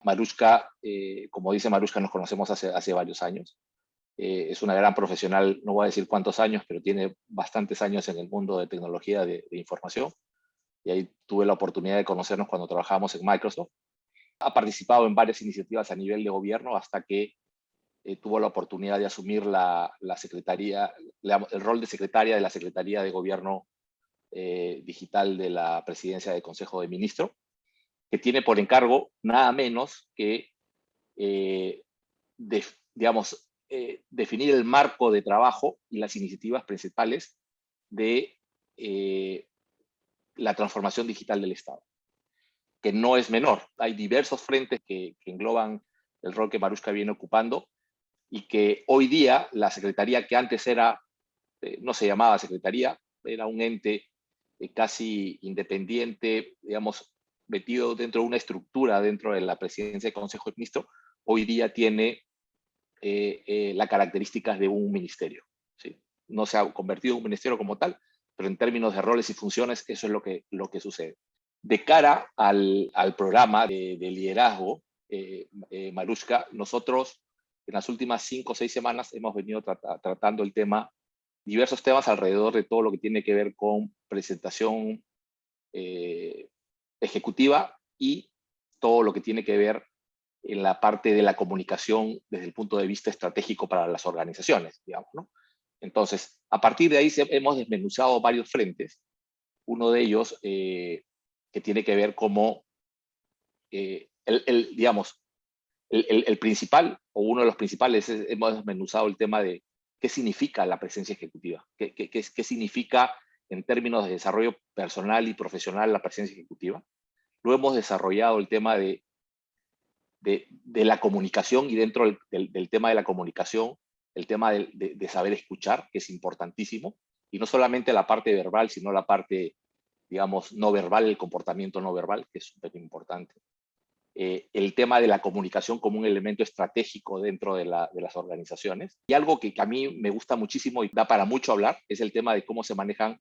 Marushka, como dice Marushka, nos conocemos hace varios años. Es una gran profesional, no voy a decir cuántos años, pero tiene bastantes años en el mundo de tecnología de información. Y ahí tuve la oportunidad de conocernos cuando trabajábamos en Microsoft. Ha participado en varias iniciativas a nivel de gobierno hasta que tuvo la oportunidad de asumir la secretaría, el rol de secretaria de la Secretaría de Gobierno Digital de la Presidencia del Consejo de Ministros, que tiene por encargo nada menos que, definir el marco de trabajo y las iniciativas principales de la transformación digital del Estado, que no es menor. Hay diversos frentes que engloban el rol que Marushka viene ocupando y que hoy día la Secretaría, que antes era, no se llamaba Secretaría, era un ente casi independiente, digamos, metido dentro de una estructura dentro de la Presidencia del Consejo de Ministros, hoy día tiene las características de un ministerio, ¿sí? No se ha convertido en un ministerio como tal, pero en términos de roles y funciones, eso es lo que sucede. De cara al programa de liderazgo, Marushka, nosotros en las últimas 5 o 6 semanas hemos venido tratando diversos temas alrededor de todo lo que tiene que ver con presentación ejecutiva y todo lo que tiene que ver en la parte de la comunicación desde el punto de vista estratégico para las organizaciones, digamos, ¿no? Entonces, a partir de ahí hemos desmenuzado varios frentes. Uno de ellos que tiene que ver como, digamos, el principal, o uno de los principales, hemos desmenuzado el tema de qué significa la presencia ejecutiva, qué significa en términos de desarrollo personal y profesional la presencia ejecutiva. Luego hemos desarrollado el tema de la comunicación y dentro del tema de la comunicación, el tema de saber escuchar, que es importantísimo, y no solamente la parte verbal, sino la parte, digamos, no verbal, el comportamiento no verbal, que es súper importante. El tema de la comunicación como un elemento estratégico dentro de las organizaciones. Y algo que a mí me gusta muchísimo y da para mucho hablar es el tema de cómo se manejan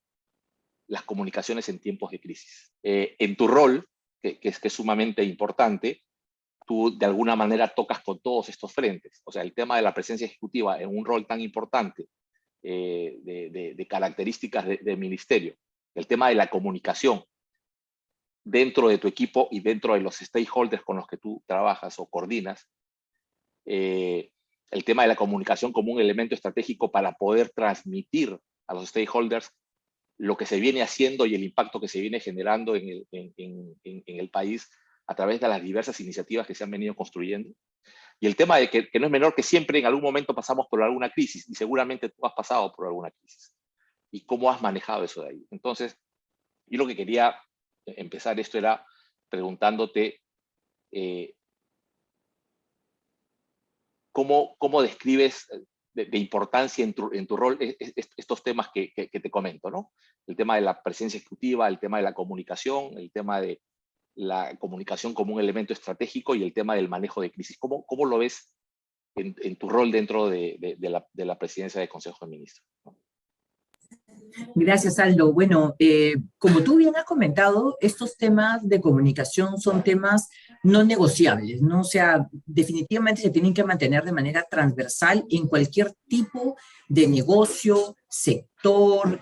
las comunicaciones en tiempos de crisis. En tu rol, que es sumamente importante, tú de alguna manera tocas con todos estos frentes. O sea, el tema de la presencia ejecutiva en un rol tan importante de características del ministerio, el tema de la comunicación dentro de tu equipo y dentro de los stakeholders con los que tú trabajas o coordinas, el tema de la comunicación como un elemento estratégico para poder transmitir a los stakeholders lo que se viene haciendo y el impacto que se viene generando en el país a través de las diversas iniciativas que se han venido construyendo. Y el tema de que no es menor, que siempre en algún momento pasamos por alguna crisis, y seguramente tú has pasado por alguna crisis. ¿Y cómo has manejado eso de ahí? Entonces, yo lo que quería empezar esto era preguntándote ¿cómo describes de importancia en tu rol estos temas que te comento, ¿no? El tema de la presencia ejecutiva, el tema de la comunicación, el tema de la comunicación como un elemento estratégico y el tema del manejo de crisis. ¿Cómo lo ves en tu rol dentro de la presidencia del Consejo de Ministros, ¿no? Gracias, Aldo. Bueno, como tú bien has comentado, estos temas de comunicación son temas no negociables, ¿no? O sea, definitivamente se tienen que mantener de manera transversal en cualquier tipo de negocio, sector,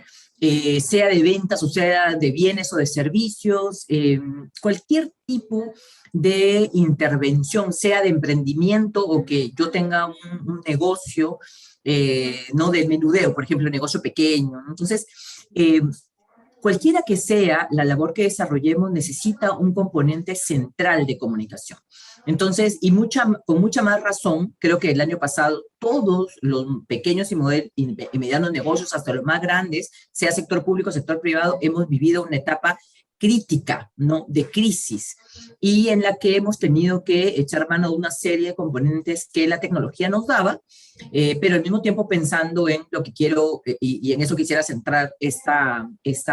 sea de ventas o sea de bienes o de servicios, cualquier tipo de intervención, sea de emprendimiento o que yo tenga un negocio, no de menudeo, por ejemplo, negocio pequeño, ¿no? Entonces, cualquiera que sea la labor que desarrollemos necesita un componente central de comunicación. Entonces, con mucha más razón, creo que el año pasado todos los pequeños y medianos negocios, hasta los más grandes, sea sector público, sector privado, hemos vivido una etapa crítica, ¿no? De crisis, y en la que hemos tenido que echar mano de una serie de componentes que la tecnología nos daba, pero al mismo tiempo pensando en lo que quiero, y en eso quisiera centrar esta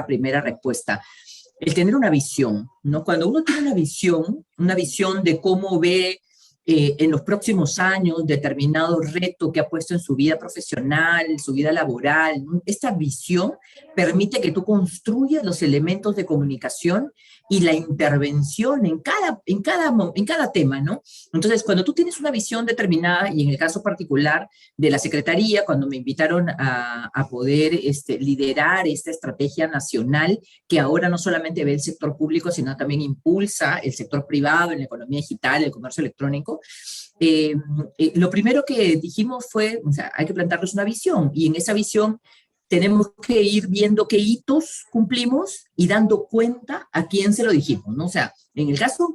primera respuesta. El tener una visión, ¿no? Cuando uno tiene una visión de cómo ve en los próximos años, determinado reto que ha puesto en su vida profesional, en su vida laboral, ¿no? Esta visión permite que tú construyas los elementos de comunicación y la intervención en cada tema, ¿no? Entonces, cuando tú tienes una visión determinada, y en el caso particular de la Secretaría, cuando me invitaron a poder liderar esta estrategia nacional, que ahora no solamente ve el sector público, sino también impulsa el sector privado en la economía digital, el comercio electrónico, lo primero que dijimos fue, o sea, hay que plantarles una visión, y en esa visión tenemos que ir viendo qué hitos cumplimos y dando cuenta a quién se lo dijimos, ¿no? O sea, en el caso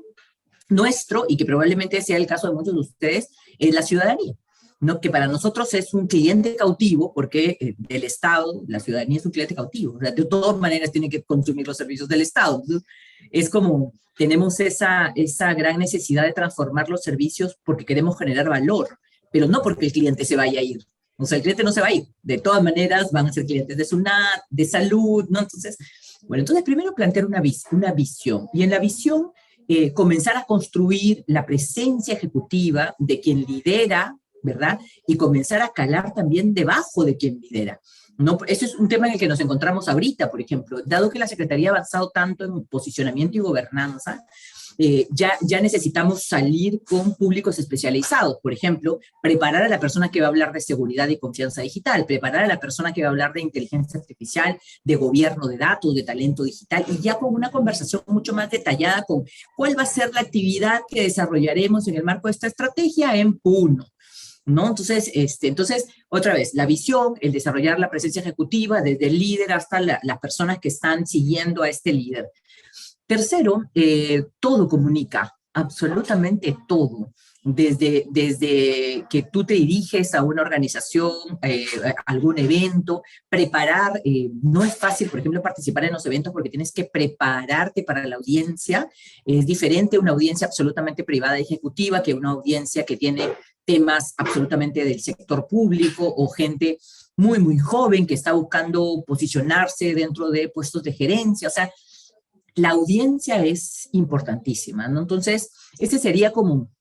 nuestro, y que probablemente sea el caso de muchos de ustedes, es la ciudadanía, ¿no? Que para nosotros es un cliente cautivo, porque del Estado, la ciudadanía es un cliente cautivo, o sea, de todas maneras tiene que consumir los servicios del Estado. Entonces, es como, tenemos esa gran necesidad de transformar los servicios porque queremos generar valor, pero no porque el cliente se vaya a ir. O sea, el cliente no se va a ir. De todas maneras, van a ser clientes de SUNAT, de salud, ¿no? Entonces, bueno, entonces primero plantear una visión. Y en la visión comenzar a construir la presencia ejecutiva de quien lidera, ¿verdad? Y comenzar a calar también debajo de quien lidera. No, eso es un tema en el que nos encontramos ahorita, por ejemplo, dado que la Secretaría ha avanzado tanto en posicionamiento y gobernanza, ya necesitamos salir con públicos especializados. Por ejemplo, preparar a la persona que va a hablar de seguridad y confianza digital, preparar a la persona que va a hablar de inteligencia artificial, de gobierno de datos, de talento digital, y ya con una conversación mucho más detallada con cuál va a ser la actividad que desarrollaremos en el marco de esta estrategia en Puno, ¿no? Entonces, otra vez, la visión, el desarrollar la presencia ejecutiva, desde el líder hasta las personas que están siguiendo a este líder. Tercero, todo comunica, absolutamente todo. Desde que tú te diriges a una organización, a algún evento, preparar, no es fácil, por ejemplo, participar en los eventos porque tienes que prepararte para la audiencia. Es diferente una audiencia absolutamente privada y ejecutiva que una audiencia que tiene temas absolutamente del sector público o gente muy, muy joven que está buscando posicionarse dentro de puestos de gerencia. O sea, la audiencia es importantísima, ¿no? Entonces, ese sería como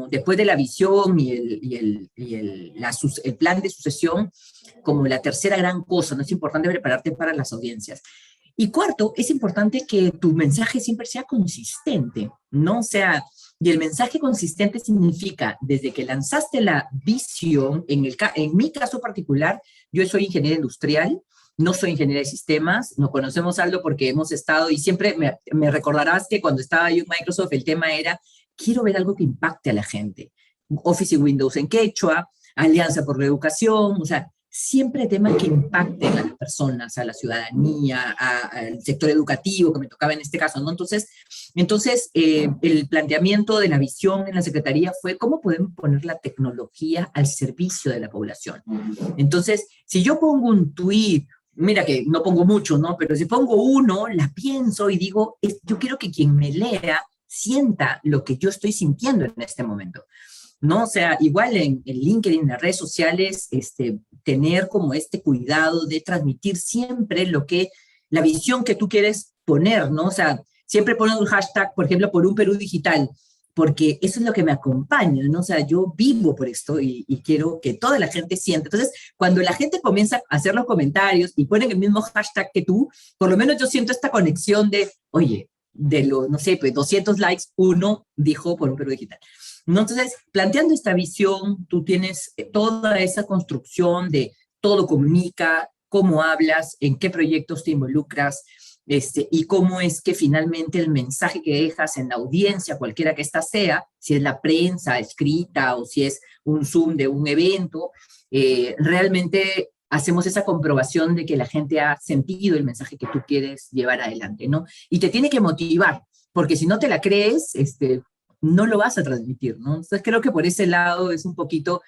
después de la visión el plan de sucesión, como la tercera gran cosa, ¿no? Es importante prepararte para las audiencias. Y cuarto, es importante que tu mensaje siempre sea consistente, ¿no? O sea, y el mensaje consistente significa, desde que lanzaste la visión, en mi caso particular, yo soy ingeniero industrial, no soy ingeniera de sistemas, nos conocemos, Aldo, porque hemos estado, y siempre me recordarás que cuando estaba yo en Microsoft, el tema era, quiero ver algo que impacte a la gente. Office y Windows en quechua, Alianza por la Educación, o sea, siempre temas que impacten a las personas, a la ciudadanía, al sector educativo, que me tocaba en este caso, ¿no? Entonces el planteamiento de la visión en la Secretaría fue cómo podemos poner la tecnología al servicio de la población. Entonces, si yo pongo un tweet, mira que no pongo mucho, ¿no? Pero si pongo uno, la pienso y digo, yo quiero que quien me lea sienta lo que yo estoy sintiendo en este momento, ¿no? O sea, igual en LinkedIn, en las redes sociales, tener como este cuidado de transmitir siempre la visión que tú quieres poner, ¿no? O sea, siempre poner un hashtag, por ejemplo, por un Perú digital, porque eso es lo que me acompaña, ¿no? O sea, yo vivo por esto y quiero que toda la gente sienta. Entonces, cuando la gente comienza a hacer los comentarios y ponen el mismo hashtag que tú, por lo menos yo siento esta conexión de, oye, de los, no sé, pues 200 likes, uno dijo por un Perú digital. ¿No? Entonces, planteando esta visión, tú tienes toda esa construcción de todo comunica, cómo hablas, en qué proyectos te involucras, y cómo es que finalmente el mensaje que dejas en la audiencia, cualquiera que ésta sea, si es la prensa escrita o si es un Zoom de un evento, realmente hacemos esa comprobación de que la gente ha sentido el mensaje que tú quieres llevar adelante, ¿no? Y te tiene que motivar, porque si no te la crees, no lo vas a transmitir, ¿no? Entonces creo que por ese lado es un poquito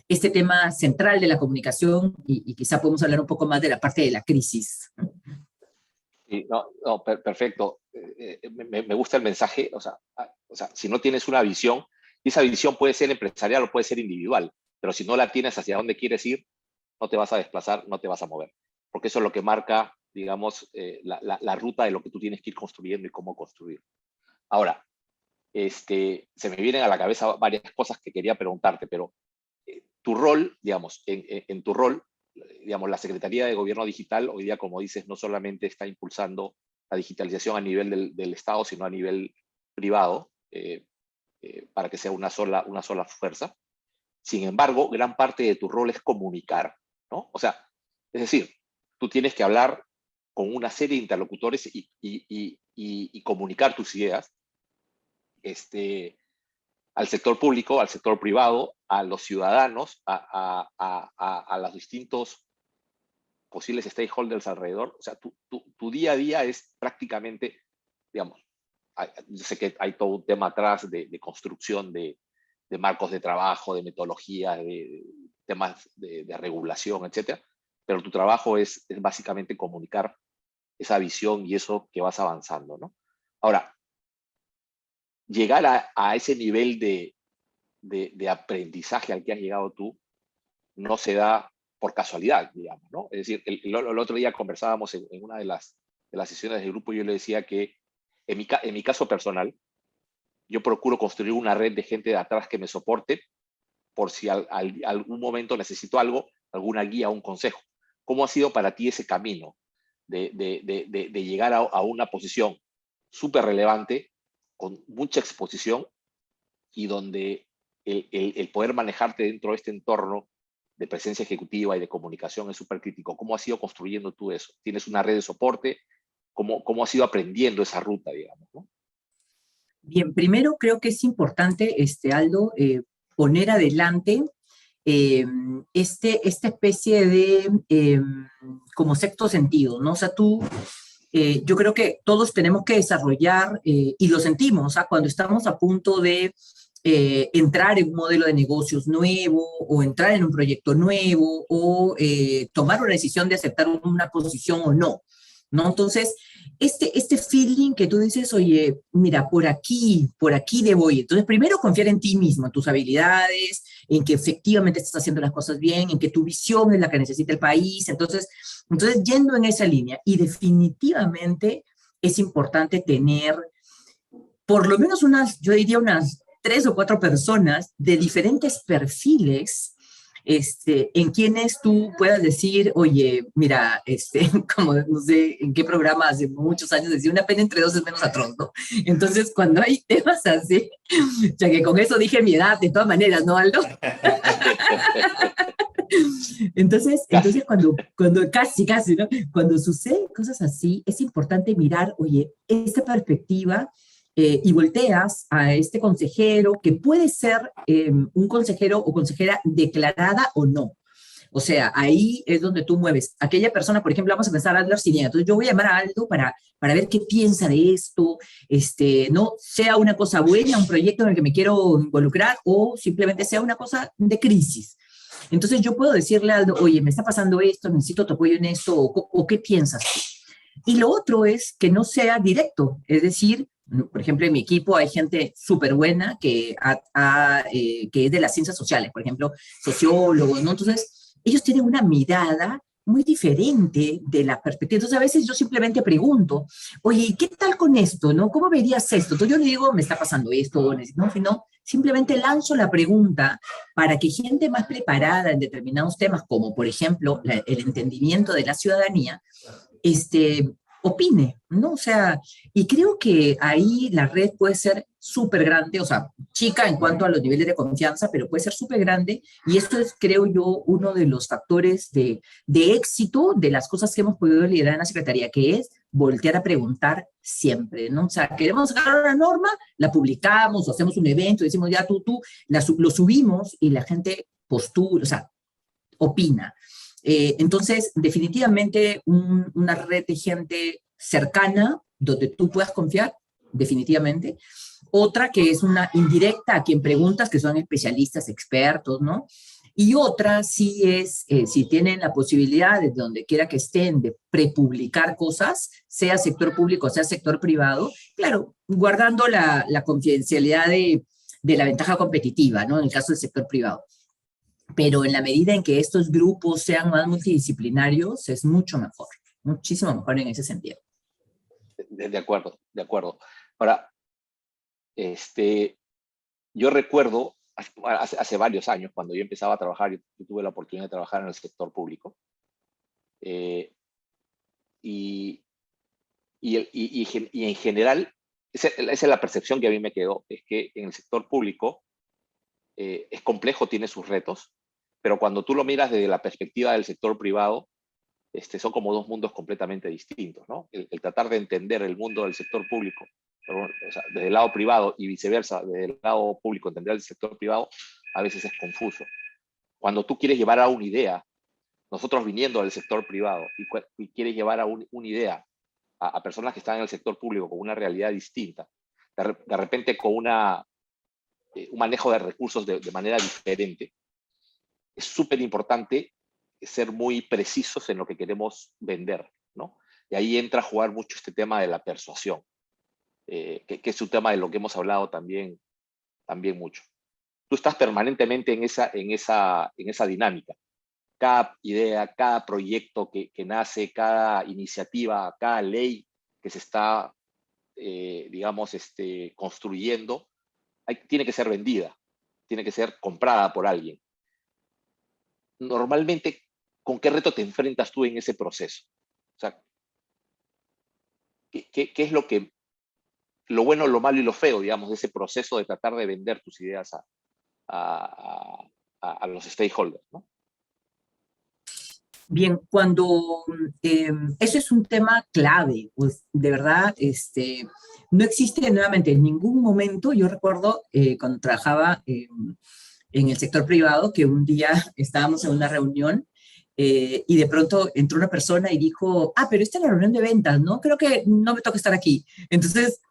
este tema central de la comunicación y quizá podemos hablar un poco más de la parte de la crisis. Sí, perfecto. Me gusta el mensaje. O sea, si no tienes una visión, y esa visión puede ser empresarial o puede ser individual, pero si no la tienes hacia dónde quieres ir, no te vas a desplazar, no te vas a mover. Porque eso es lo que marca, digamos, la ruta de lo que tú tienes que ir construyendo y cómo construir. Ahora, se me vienen a la cabeza varias cosas que quería preguntarte, pero tu rol, digamos, en tu rol, digamos, la Secretaría de Gobierno Digital hoy día, como dices, no solamente está impulsando la digitalización a nivel del Estado, sino a nivel privado, para que sea una sola fuerza. Sin embargo, gran parte de tu rol es comunicar, ¿no? O sea, es decir, tú tienes que hablar con una serie de interlocutores y comunicar tus ideas al sector público, al sector privado, a los ciudadanos, a los distintos posibles stakeholders alrededor. O sea, tu día a día es prácticamente, digamos, yo sé que hay todo un tema atrás de construcción de marcos de trabajo, de metodologías, de temas de regulación, etcétera, pero tu trabajo es básicamente comunicar esa visión y eso que vas avanzando, ¿no? Ahora, llegar a ese nivel de aprendizaje al que has llegado tú no se da por casualidad, digamos, ¿no? Es decir, el otro día conversábamos en una de las sesiones del grupo y yo le decía que en mi caso personal, yo procuro construir una red de gente de atrás que me soporte por si algún momento necesito algo, alguna guía, un consejo. ¿Cómo ha sido para ti ese camino de llegar a una posición súper relevante, con mucha exposición y donde el poder manejarte dentro de este entorno de presencia ejecutiva y de comunicación es súper crítico? ¿Cómo has ido construyendo tú eso? ¿Tienes una red de soporte? ¿Cómo has ido aprendiendo esa ruta, digamos, ¿no? Bien, primero creo que es importante, Aldo, poner adelante esta especie de como sexto sentido, ¿no? O sea, yo creo que todos tenemos que desarrollar, y lo sentimos, ¿ah? Cuando estamos a punto de entrar en un modelo de negocios nuevo o entrar en un proyecto nuevo o tomar una decisión de aceptar una posición o no, ¿no? Entonces, este feeling que tú dices, oye, mira, por aquí debo ir. Entonces, primero confiar en ti mismo, en tus habilidades, en que efectivamente estás haciendo las cosas bien, en que tu visión es la que necesita el país. Entonces yendo en esa línea, y definitivamente es importante tener por lo menos yo diría unas 3 o 4 personas de diferentes perfiles, en quienes tú puedas decir, oye, mira, como no sé en qué programa hace muchos años decía, una pena entre dos es menos atroz, ¿no? Entonces, cuando hay temas así, ya que con eso dije mi edad, de todas maneras, ¿no, Aldo? Entonces Casi. cuando casi, ¿no? Cuando suceden cosas así, es importante mirar, oye, esta perspectiva, y volteas a este consejero, que puede ser un consejero o consejera declarada o no. O sea, ahí es donde tú mueves. Aquella persona, por ejemplo, vamos a pensar a Aldo Arciniega. Entonces yo voy a llamar a Aldo para ver qué piensa de esto, no sea una cosa buena, un proyecto en el que me quiero involucrar, o simplemente sea una cosa de crisis. Entonces yo puedo decirle a Aldo, oye, me está pasando esto, necesito tu apoyo en esto, o qué piensas tú. Y lo otro es que no sea directo, es decir, por ejemplo, en mi equipo hay gente súper buena que es de las ciencias sociales, por ejemplo, sociólogos, ¿no? Entonces, ellos tienen una mirada muy diferente de la perspectiva. Entonces, a veces yo simplemente pregunto, oye, ¿qué tal con esto, no? ¿Cómo verías esto? Entonces, yo le digo, me está pasando esto, no, sino simplemente lanzo la pregunta para que gente más preparada en determinados temas, como por ejemplo el entendimiento de la ciudadanía, opine, ¿no? O sea, y creo que ahí la red puede ser súper grande, o sea, chica en cuanto a los niveles de confianza, pero puede ser súper grande, y esto es, creo yo, uno de los factores de éxito de las cosas que hemos podido liderar en la Secretaría, que es voltear a preguntar siempre, ¿no? O sea, queremos sacar una norma, la publicamos, o hacemos un evento, decimos ya tú, lo subimos y la gente postula, o sea, opina. Entonces, definitivamente una red de gente cercana donde tú puedas confiar, definitivamente. Otra que es una indirecta a quien preguntas, que son especialistas, expertos, ¿no? Y otra sí es, si tienen la posibilidad, de donde quiera que estén, de prepublicar cosas, sea sector público, sea sector privado, claro, guardando la confidencialidad de la ventaja competitiva, ¿no? En el caso del sector privado. Pero en la medida en que estos grupos sean más multidisciplinarios, es mucho mejor, muchísimo mejor en ese sentido. De acuerdo, de acuerdo. Ahora, yo recuerdo hace varios años, cuando yo empezaba a trabajar, yo tuve la oportunidad de trabajar en el sector público, y en general, esa es la percepción que a mí me quedó, es que en el sector público es complejo, tiene sus retos, pero cuando tú lo miras desde la perspectiva del sector privado, son como dos mundos completamente distintos, ¿no? El tratar de entender el mundo del sector público, o sea, desde el lado privado y viceversa, desde el lado público, entender el sector privado, a veces es confuso. Cuando tú quieres llevar a una idea, nosotros viniendo del sector privado y quieres llevar a una idea a personas que están en el sector público con una realidad distinta, de repente con un manejo de recursos de manera diferente, es súper importante ser muy precisos en lo que queremos vender, ¿no? Y ahí entra a jugar mucho este tema de la persuasión, que es un tema de lo que hemos hablado también mucho. Tú estás permanentemente en esa dinámica. Cada idea, cada proyecto que nace, cada iniciativa, cada ley que se está, digamos, construyendo, tiene que ser vendida, tiene que ser comprada por alguien. Normalmente, ¿con qué reto te enfrentas tú en ese proceso? O sea, ¿qué es lo bueno, lo malo y lo feo, digamos, de ese proceso de tratar de vender tus ideas a los stakeholders, ¿no? Bien, cuando eso es un tema clave, pues de verdad, no existe nuevamente en ningún momento. Yo recuerdo cuando trabajaba en el sector privado que un día estábamos en una reunión y de pronto entró una persona y dijo, pero esta es la reunión de ventas, ¿no? Creo que no me toca estar aquí. Entonces,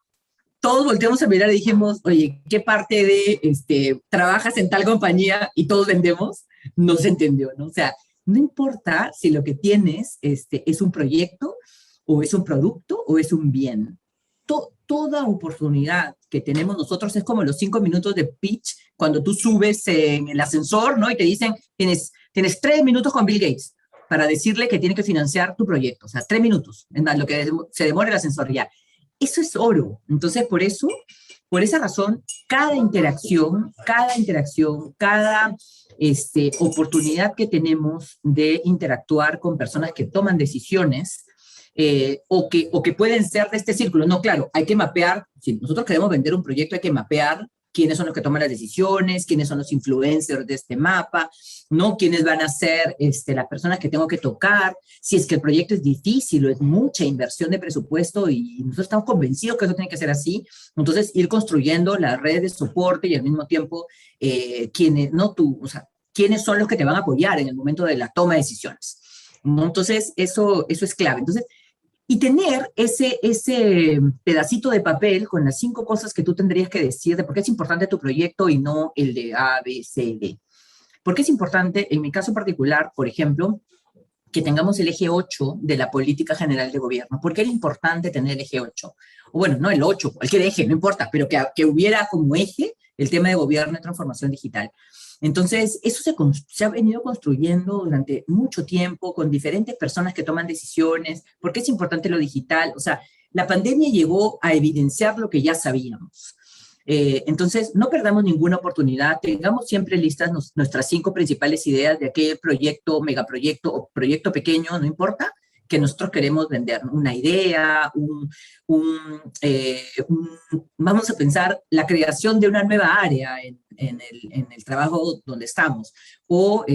todos volteamos a mirar y dijimos, oye, ¿qué parte de trabajas en tal compañía y todos vendemos? No se entendió, ¿no? O sea, no importa si lo que tienes es un proyecto o es un producto o es un bien. Toda oportunidad que tenemos nosotros es como los 5 minutos de pitch cuando tú subes en el ascensor, ¿no? Y te dicen, tienes 3 minutos con Bill Gates para decirle que tiene que financiar tu proyecto. O sea, 3 minutos, en lo que se demora el ascensor ya. Eso es oro. Entonces, por esa razón, cada interacción, cada oportunidad que tenemos de interactuar con personas que toman decisiones o que pueden ser de este círculo. No, claro, hay que mapear, si nosotros queremos vender un proyecto, hay que mapear quiénes son los que toman las decisiones, quiénes son los influencers de este mapa, ¿no? Quiénes van a ser las personas que tengo que tocar, si es que el proyecto es difícil o es mucha inversión de presupuesto y nosotros estamos convencidos que eso tiene que ser así. Entonces, ir construyendo las redes de soporte y al mismo tiempo, quiénes son los que te van a apoyar en el momento de la toma de decisiones, ¿no? Entonces, eso es clave. Entonces, y tener ese pedacito de papel con las 5 cosas que tú tendrías que decir de por qué es importante tu proyecto y no el de A, B, C, D. ¿Por qué es importante, en mi caso particular, por ejemplo, que tengamos el eje 8 de la política general de gobierno? ¿Por qué era importante tener el eje 8? O bueno, no el 8, cualquier eje, no importa, pero que hubiera como eje el tema de gobierno y transformación digital. Entonces, eso se ha venido construyendo durante mucho tiempo con diferentes personas que toman decisiones. ¿Por qué es importante lo digital? O sea, la pandemia llegó a evidenciar lo que ya sabíamos. Entonces, no perdamos ninguna oportunidad, tengamos siempre listas nuestras 5 principales ideas de aquel proyecto, megaproyecto o proyecto pequeño, no importa, que nosotros queremos vender. Una idea, vamos a pensar la creación de una nueva área en el trabajo donde estamos, o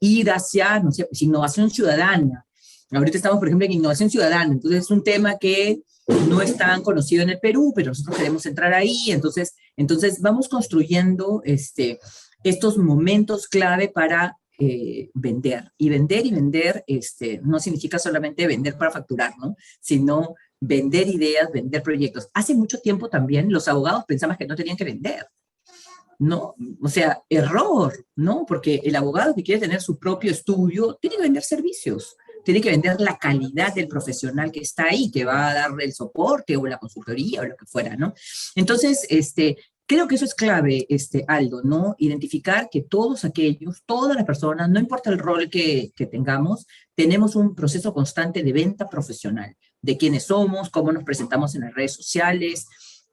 ir hacia, no sé, pues, innovación ciudadana. Ahorita estamos, por ejemplo, en innovación ciudadana, entonces es un tema que no es tan conocido en el Perú, pero nosotros queremos entrar ahí, entonces vamos construyendo estos momentos clave para vender. Y vender no significa solamente vender para facturar, ¿no? Sino vender ideas, vender proyectos. Hace mucho tiempo también los abogados pensaban que no tenían que vender, ¿no? O sea, error, ¿no? Porque el abogado que quiere tener su propio estudio tiene que vender servicios, tiene que vender la calidad del profesional que está ahí, que va a darle el soporte o la consultoría o lo que fuera, ¿no? Entonces, creo que eso es clave, Aldo, ¿no? Identificar que todas las personas, no importa el rol que tengamos, tenemos un proceso constante de venta profesional, de quiénes somos, cómo nos presentamos en las redes sociales,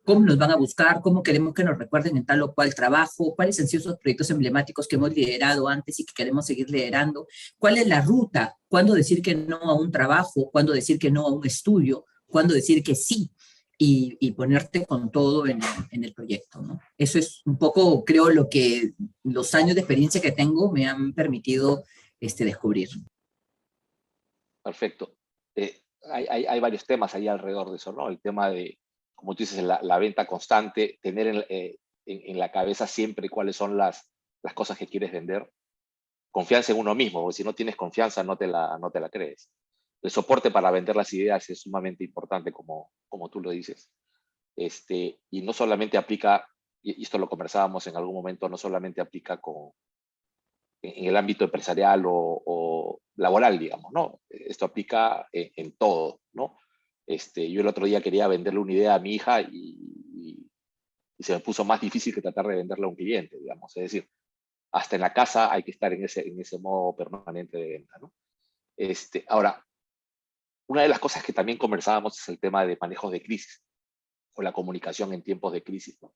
cómo nos van a buscar, cómo queremos que nos recuerden en tal o cual trabajo, cuáles han sido esos proyectos emblemáticos que hemos liderado antes y que queremos seguir liderando, cuál es la ruta, cuándo decir que no a un trabajo, cuándo decir que no a un estudio, cuándo decir que sí, y ponerte con todo en el proyecto, ¿no? Eso es un poco, creo, lo que los años de experiencia que tengo me han permitido descubrir. Perfecto. Hay varios temas ahí alrededor de eso, ¿no? El tema de, como tú dices, la venta constante, tener en la cabeza siempre cuáles son las cosas que quieres vender, confianza en uno mismo, porque si no tienes confianza no te la crees. El soporte para vender las ideas es sumamente importante, como tú lo dices. Y no solamente aplica, y esto lo conversábamos en algún momento, no solamente aplica en el ámbito empresarial o laboral, digamos, ¿no? Esto aplica en todo, ¿no? Yo el otro día quería venderle una idea a mi hija y se me puso más difícil que tratar de venderle a un cliente, digamos. Es decir, hasta en la casa hay que estar en ese modo permanente de venta, ¿no? Ahora, una de las cosas que también conversábamos es el tema de manejos de crisis o la comunicación en tiempos de crisis, ¿no?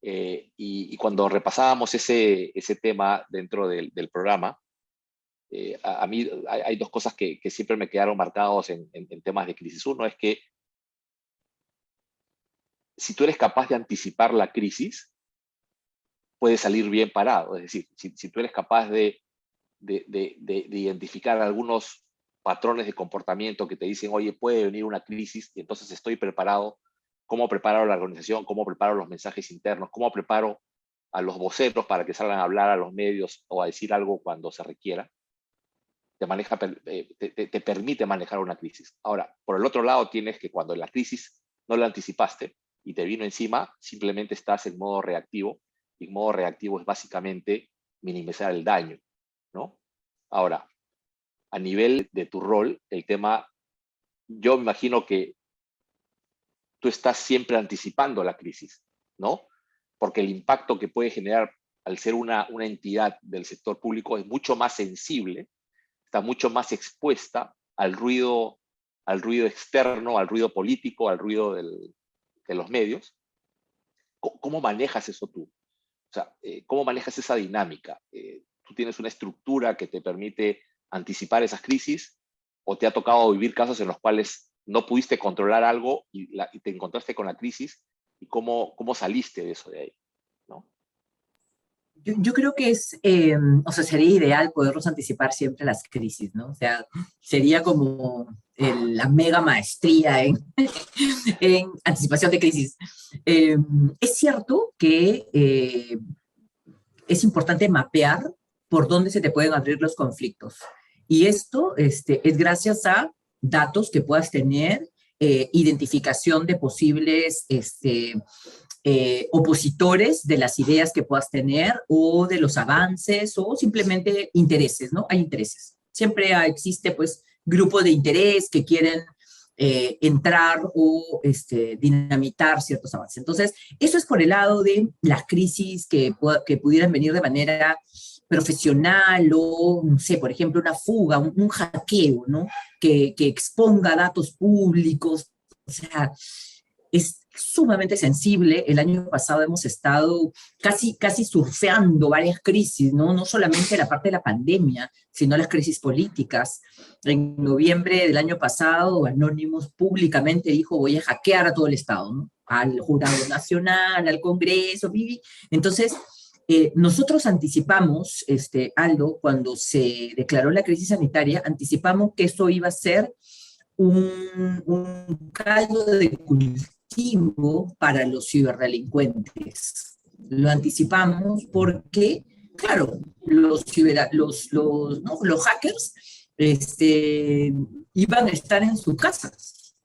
Y cuando repasábamos ese tema dentro del programa, a mí hay dos cosas que siempre me quedaron marcados en temas de crisis. Uno es que si tú eres capaz de anticipar la crisis, puedes salir bien parado. Es decir, si tú eres capaz de identificar algunos patrones de comportamiento que te dicen, oye, puede venir una crisis y entonces estoy preparado. ¿Cómo preparo la organización? ¿Cómo preparo los mensajes internos? ¿Cómo preparo a los voceros para que salgan a hablar a los medios o a decir algo cuando se requiera? Te permite manejar una crisis. Ahora, por el otro lado, tienes que cuando la crisis no la anticipaste y te vino encima, simplemente estás en modo reactivo, y modo reactivo es básicamente minimizar el daño, ¿no? Ahora, a nivel de tu rol, el tema, yo me imagino que tú estás siempre anticipando la crisis, ¿no? Porque el impacto que puede generar al ser una entidad del sector público es mucho más sensible, está mucho más expuesta al ruido externo, al ruido político, al ruido de los medios. ¿Cómo manejas eso tú? O sea, ¿cómo manejas esa dinámica? ¿Tú tienes una estructura que te permite anticipar esas crisis o te ha tocado vivir casos en los cuales no pudiste controlar algo y te encontraste con la crisis? ¿Y cómo saliste de eso de ahí? ¿No? Yo creo que o sea, sería ideal poderlos anticipar siempre las crisis, ¿no? O sea, sería como la mega maestría en anticipación de crisis. Es cierto que es importante mapear por dónde se te pueden abrir los conflictos. Y esto es gracias a datos que puedas tener, identificación de posibles opositores de las ideas que puedas tener o de los avances o simplemente intereses, ¿no? Hay intereses. Siempre existe, pues, grupo de interés que quieren entrar o dinamitar ciertos avances. Entonces, eso es por el lado de las crisis que pudieran venir de manera profesional o, no sé, por ejemplo, una fuga, un hackeo, ¿no? Que exponga datos públicos. O sea, es sumamente sensible. El año pasado hemos estado casi surfeando varias crisis, ¿no? No solamente la parte de la pandemia, sino las crisis políticas. En noviembre del año pasado, Anonymous públicamente dijo, voy a hackear a todo el Estado, ¿no? Al Jurado Nacional, al Congreso, Entonces, nosotros anticipamos, Aldo, cuando se declaró la crisis sanitaria, anticipamos que eso iba a ser un caldo de cultivo para los ciberdelincuentes. Lo anticipamos porque, claro, los hackers iban a estar en sus casas.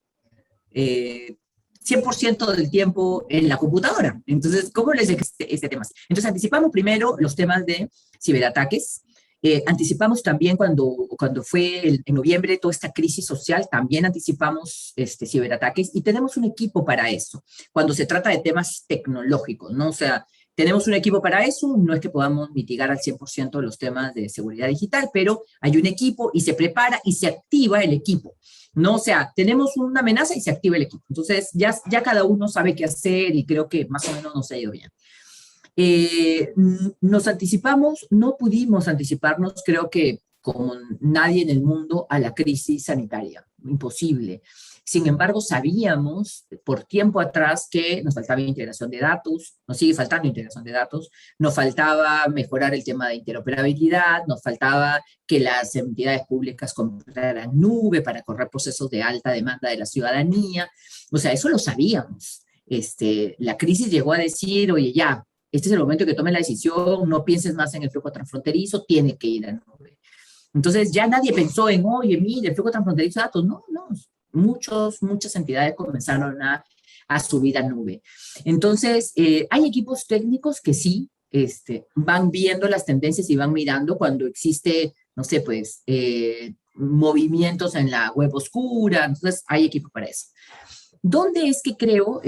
100% del tiempo en la computadora. Entonces, ¿cómo les este tema? Entonces, anticipamos primero los temas de ciberataques. Anticipamos también cuando fue en noviembre toda esta crisis social, también anticipamos ciberataques y tenemos un equipo para eso, cuando se trata de temas tecnológicos, ¿no? O sea, Tenemos un equipo para eso, no es que podamos mitigar al 100% los temas de seguridad digital, pero hay un equipo y se prepara y se activa el equipo. No, o sea, tenemos una amenaza y se activa el equipo. Entonces, ya cada uno sabe qué hacer y creo que más o menos nos ha ido bien. Nos anticipamos, no pudimos anticiparnos, creo que como nadie en el mundo, a la crisis sanitaria. Imposible. Sin embargo, sabíamos por tiempo atrás que nos faltaba integración de datos, nos sigue faltando integración de datos, nos faltaba mejorar el tema de interoperabilidad, nos faltaba que las entidades públicas compraran nube para correr procesos de alta demanda de la ciudadanía. O sea, eso lo sabíamos. La crisis llegó a decir, oye, ya, este es el momento que tomen la decisión, no pienses más en el flujo transfronterizo, tiene que ir a nube. Entonces ya nadie pensó en, oye, mire, el flujo transfronterizo de datos. No, no, muchas entidades comenzaron a subir a nube. Entonces, hay equipos técnicos que sí van viendo las tendencias y van mirando cuando existe, no sé, pues, movimientos en la web oscura. Entonces, hay equipos para eso. ¿Dónde es que creo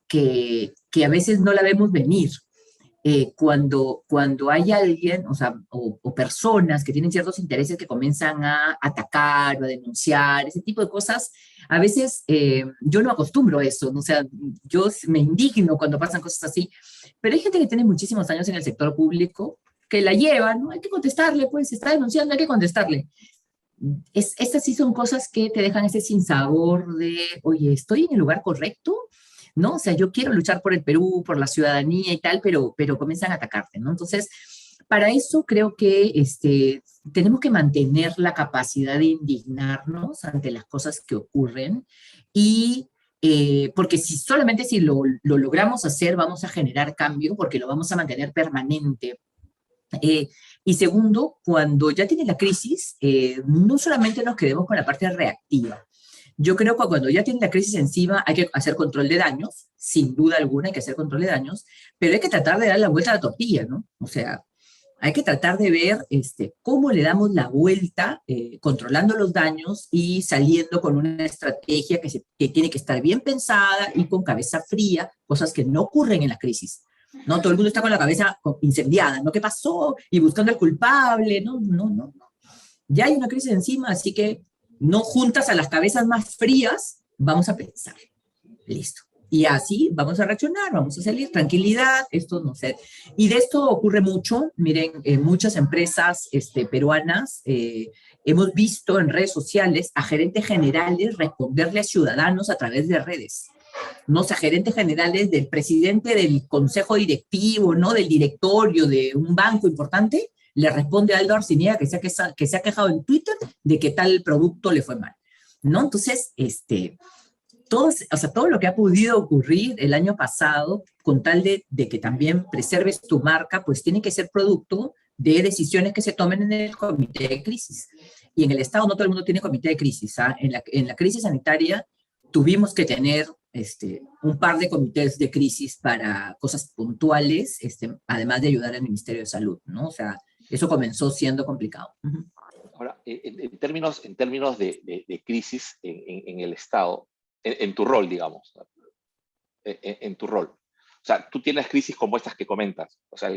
que a veces no la vemos venir? Cuando hay alguien, o sea, o personas que tienen ciertos intereses que comienzan a atacar o a denunciar, ese tipo de cosas, a veces yo no acostumbro a eso, ¿no? O sea, yo me indigno cuando pasan cosas así, pero hay gente que tiene muchísimos años en el sector público que la lleva, ¿no? Hay que contestarle, pues, si está denunciando, hay que contestarle. Estas sí son cosas que te dejan ese sinsabor de, oye, ¿estoy en el lugar correcto? ¿No? O sea, yo quiero luchar por el Perú, por la ciudadanía y tal, pero comienzan a atacarte, ¿no? Entonces, para eso creo que tenemos que mantener la capacidad de indignarnos ante las cosas que ocurren y porque solamente si lo logramos hacer vamos a generar cambio porque lo vamos a mantener permanente. Y segundo, cuando ya tiene la crisis, no solamente nos quedemos con la parte reactiva. Yo creo que cuando ya tiene la crisis encima hay que hacer control de daños, sin duda alguna hay que hacer control de daños, pero hay que tratar de dar la vuelta a la tortilla, ¿no? O sea, hay que tratar de ver cómo le damos la vuelta, controlando los daños y saliendo con una estrategia que tiene que estar bien pensada y con cabeza fría, cosas que no ocurren en la crisis. No, todo el mundo está con la cabeza incendiada, ¿no? ¿Qué pasó? Y buscando al culpable, no, no, no. Ya hay una crisis encima, así que no juntas a las cabezas más frías, vamos a pensar. Listo. Y así vamos a reaccionar, vamos a salir, tranquilidad, esto no sé. Y de esto ocurre mucho, miren, en muchas empresas peruanas, hemos visto en redes sociales a gerentes generales responderle a ciudadanos a través de redes. No sé, gerentes generales del presidente del consejo directivo, ¿no? Del directorio de un banco importante, le responde a Aldo Arciniega que se ha quejado en Twitter de que tal producto le fue mal, ¿no? Entonces, todo lo que ha podido ocurrir el año pasado, con tal de que también preserves tu marca, pues tiene que ser producto de decisiones que se tomen en el comité de crisis. Y en el Estado no todo el mundo tiene comité de crisis. ¿Ah? En la crisis sanitaria tuvimos que tener un par de comités de crisis para cosas puntuales, además de ayudar al Ministerio de Salud, ¿no? O sea, eso comenzó siendo complicado. Ahora, en términos de crisis en el Estado, en tu rol, digamos, en tu rol. O sea, tú tienes crisis como estas que comentas. O sea,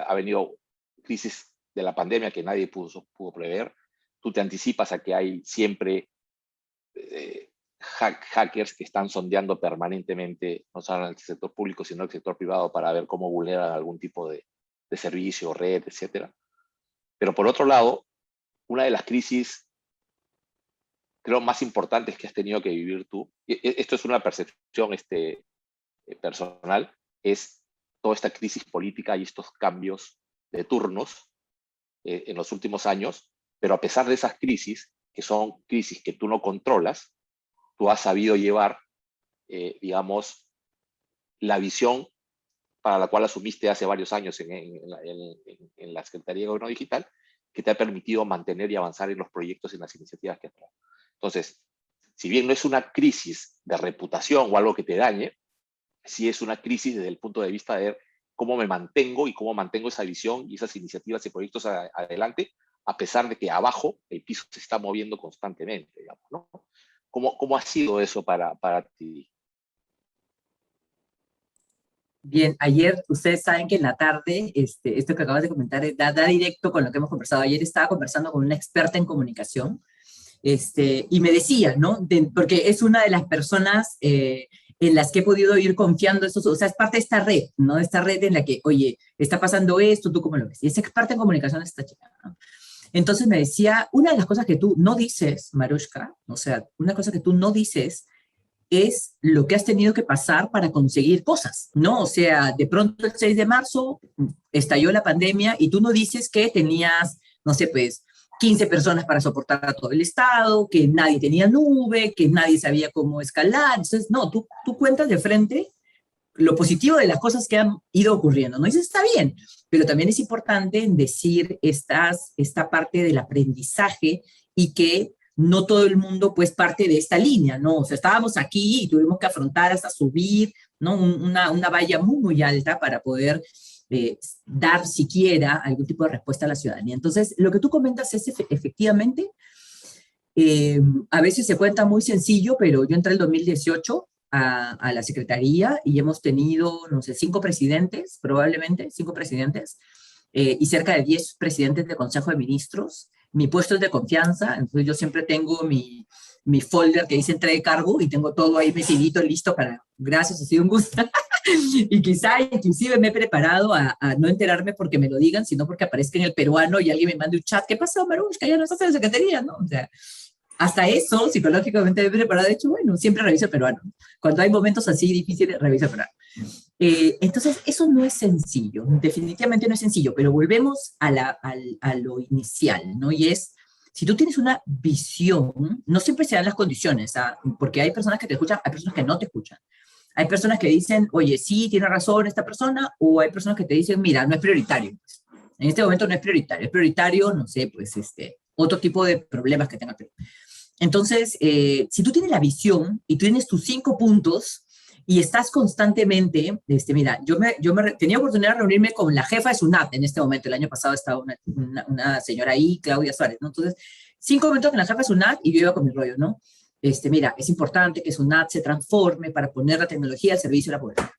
ha venido crisis de la pandemia que nadie pudo prever. Tú te anticipas a que hay siempre hackers que están sondeando permanentemente, no solo en el sector público, sino en el sector privado para ver cómo vulneran algún tipo de servicio, red, etcétera. Pero por otro lado, una de las crisis, creo, más importantes que has tenido que vivir tú, esto es una percepción personal, es toda esta crisis política y estos cambios de turnos en los últimos años, pero a pesar de esas crisis, que son crisis que tú no controlas, tú has sabido llevar, digamos, la visión para la cual asumiste hace varios años en la Secretaría de Gobierno Digital, que te ha permitido mantener y avanzar en los proyectos y en las iniciativas que has tomado. Entonces, si bien no es una crisis de reputación o algo que te dañe, sí es una crisis desde el punto de vista de cómo me mantengo y cómo mantengo esa visión y esas iniciativas y proyectos adelante, a pesar de que abajo el piso se está moviendo constantemente, digamos, ¿no? ¿Cómo ha sido eso para ti? Bien, ayer ustedes saben que en la tarde, esto que acabas de comentar da directo con lo que hemos conversado. Ayer estaba conversando con una experta en comunicación, y me decía, ¿no? Porque es una de las personas en las que he podido ir confiando, o sea, es parte de esta red, ¿no? De esta red en la que, oye, está pasando esto, ¿tú cómo lo ves? Y es experta en comunicación esta chica, ¿no? Entonces me decía, una de las cosas que tú no dices, Marushka, o sea, una cosa que tú no dices es lo que has tenido que pasar para conseguir cosas, ¿no? O sea, de pronto el 6 de marzo estalló la pandemia y tú no dices que tenías, no sé, pues, 15 personas para soportar a todo el Estado, que nadie tenía nube, que nadie sabía cómo escalar. Entonces, no, tú cuentas de frente lo positivo de las cosas que han ido ocurriendo, ¿no? Y eso está bien, pero también es importante decir esta parte del aprendizaje y que no todo el mundo pues parte de esta línea, ¿no? O sea, estábamos aquí y tuvimos que afrontar hasta subir, ¿no? Una valla muy, muy alta para poder dar siquiera algún tipo de respuesta a la ciudadanía. Entonces, lo que tú comentas es efectivamente, a veces se cuenta muy sencillo, pero yo entré el 2018 a la Secretaría y hemos tenido, no sé, 5 presidentes, probablemente 5 presidentes, y cerca de 10 presidentes de Consejo de Ministros. Mi puesto es de confianza, entonces yo siempre tengo mi folder que dice entrega de cargo y tengo todo ahí metidito, listo para, gracias, ha sido un gusto. Y quizá inclusive me he preparado a no enterarme porque me lo digan, sino porque aparezca en el peruano y alguien me mande un chat, ¿qué pasó, Marushka? Ya no estás en la Secretaría, ¿no? O sea, hasta eso, psicológicamente me he preparado, de hecho, bueno, siempre reviso el peruano. Cuando hay momentos así difíciles, reviso el peruano. Entonces, eso no es sencillo, definitivamente no es sencillo, pero volvemos a lo inicial, ¿no? Y es, si tú tienes una visión, no siempre se dan las condiciones, ¿ah? Porque hay personas que te escuchan, hay personas que no te escuchan. Hay personas que dicen, oye, sí, tiene razón esta persona, o hay personas que te dicen, mira, no es prioritario. En este momento no es prioritario, no sé, pues, otro tipo de problemas que tenga el Perú. Entonces, si tú tienes la visión y tú tienes tus 5 puntos y estás constantemente, mira, tenía oportunidad de reunirme con la jefa de SUNAT en este momento. El año pasado estaba una señora ahí, Claudia Suárez, ¿no? Entonces, 5 minutos con la jefa de SUNAT y yo iba con mi rollo, ¿no? Mira, es importante que SUNAT se transforme para poner la tecnología al servicio de la población.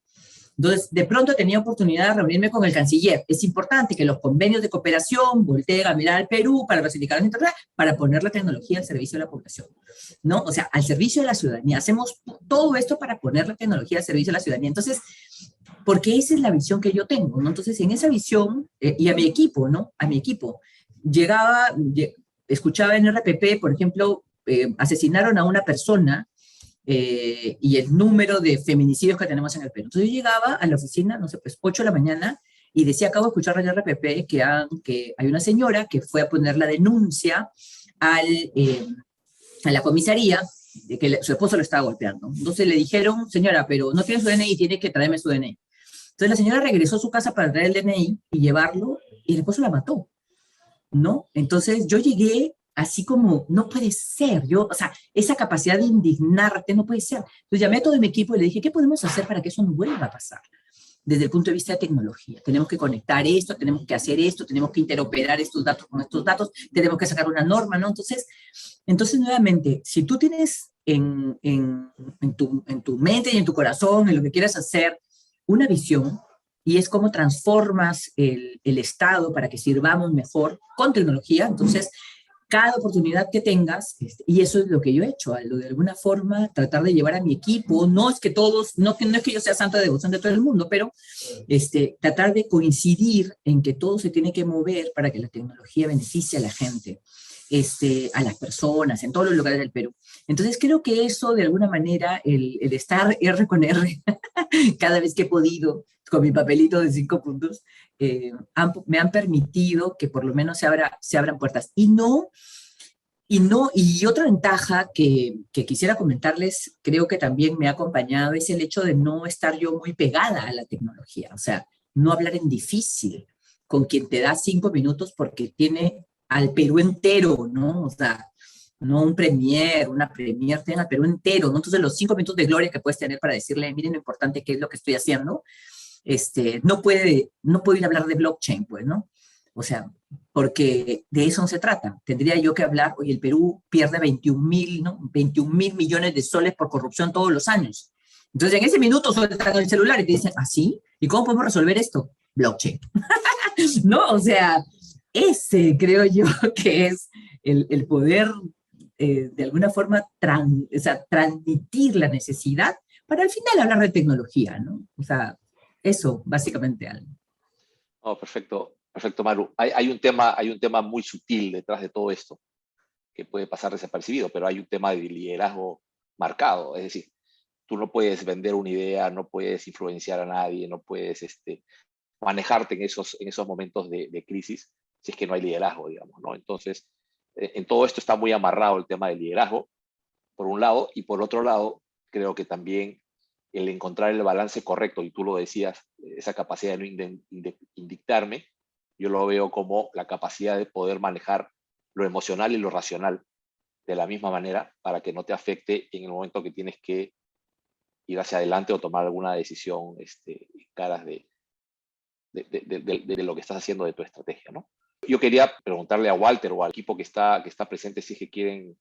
Entonces, de pronto tenía oportunidad de reunirme con el canciller. Es importante que los convenios de cooperación volteen a mirar al Perú para los indicadores internacionales, para poner la tecnología al servicio de la población, ¿no? O sea, al servicio de la ciudadanía. Hacemos todo esto para poner la tecnología al servicio de la ciudadanía. Entonces, porque esa es la visión que yo tengo, ¿no? Entonces, en esa visión, y a mi equipo, ¿no? A mi equipo, escuchaba en RPP, por ejemplo, asesinaron a una persona, y el número de feminicidios que tenemos en el Perú. Entonces yo llegaba a la oficina, no sé, pues 8 de la mañana, y decía, acabo de escuchar en RPP que hay una señora que fue a poner la denuncia a la comisaría de que su esposo lo estaba golpeando. Entonces le dijeron, señora, pero no tiene su DNI, tiene que traerme su DNI. Entonces la señora regresó a su casa para traer el DNI y llevarlo, y el esposo la mató, ¿no? Entonces yo llegué así como, no puede ser, o sea, esa capacidad de indignarte no puede ser. Entonces llamé a todo mi equipo y le dije, ¿qué podemos hacer para que eso no vuelva a pasar? Desde el punto de vista de tecnología. Tenemos que conectar esto, tenemos que hacer esto, tenemos que interoperar estos datos con estos datos, tenemos que sacar una norma, ¿no? Entonces nuevamente, si tú tienes en tu mente y en tu corazón, en lo que quieras hacer, una visión, y es cómo transformas el Estado para que sirvamos mejor con tecnología, entonces cada oportunidad que tengas, y eso es lo que yo he hecho, de alguna forma tratar de llevar a mi equipo, no es que todos, no es que yo sea santa devoción de todo el mundo, pero tratar de coincidir en que todo se tiene que mover para que la tecnología beneficie a la gente, a las personas, en todos los lugares del Perú. Entonces creo que eso de alguna manera, el estar R con R, cada vez que he podido, con mi papelito de 5 puntos, me han permitido que por lo menos se abran puertas. Y otra ventaja que quisiera comentarles, creo que también me ha acompañado, es el hecho de no estar yo muy pegada a la tecnología, o sea, no hablar en difícil con quien te da 5 minutos porque tiene al Perú entero, ¿no? O sea, no una premier, tiene al Perú entero, ¿no? Entonces los 5 minutos de gloria que puedes tener para decirle, miren lo importante que es lo que estoy haciendo, no puedo ir a hablar de blockchain, pues, ¿no? O sea, porque de eso no se trata. Tendría yo que hablar, oye, el Perú pierde 21.000, ¿no? 21.000 millones de soles por corrupción todos los años. Entonces, en ese minuto sueltan el celular y te dicen, ¿ah, sí? ¿Y cómo podemos resolver esto? Blockchain. ¿No? O sea, ese creo yo que es el poder, de alguna forma, o sea, transmitir la necesidad para al final hablar de tecnología, ¿no? O sea, eso, básicamente, algo. Oh, perfecto, perfecto, Maru. Hay un tema muy sutil detrás de todo esto, que puede pasar desapercibido, pero hay un tema de liderazgo marcado. Es decir, tú no puedes vender una idea, no puedes influenciar a nadie, no puedes manejarte en esos momentos de crisis si es que no hay liderazgo, digamos, ¿no? Entonces, en todo esto está muy amarrado el tema del liderazgo, por un lado, y por otro lado, creo que también el encontrar el balance correcto, y tú lo decías, esa capacidad de no indictarme, yo lo veo como la capacidad de poder manejar lo emocional y lo racional de la misma manera para que no te afecte en el momento que tienes que ir hacia adelante o tomar alguna decisión en caras de lo que estás haciendo, de tu estrategia, ¿no? Yo quería preguntarle a Walter o al equipo que está presente si es que quieren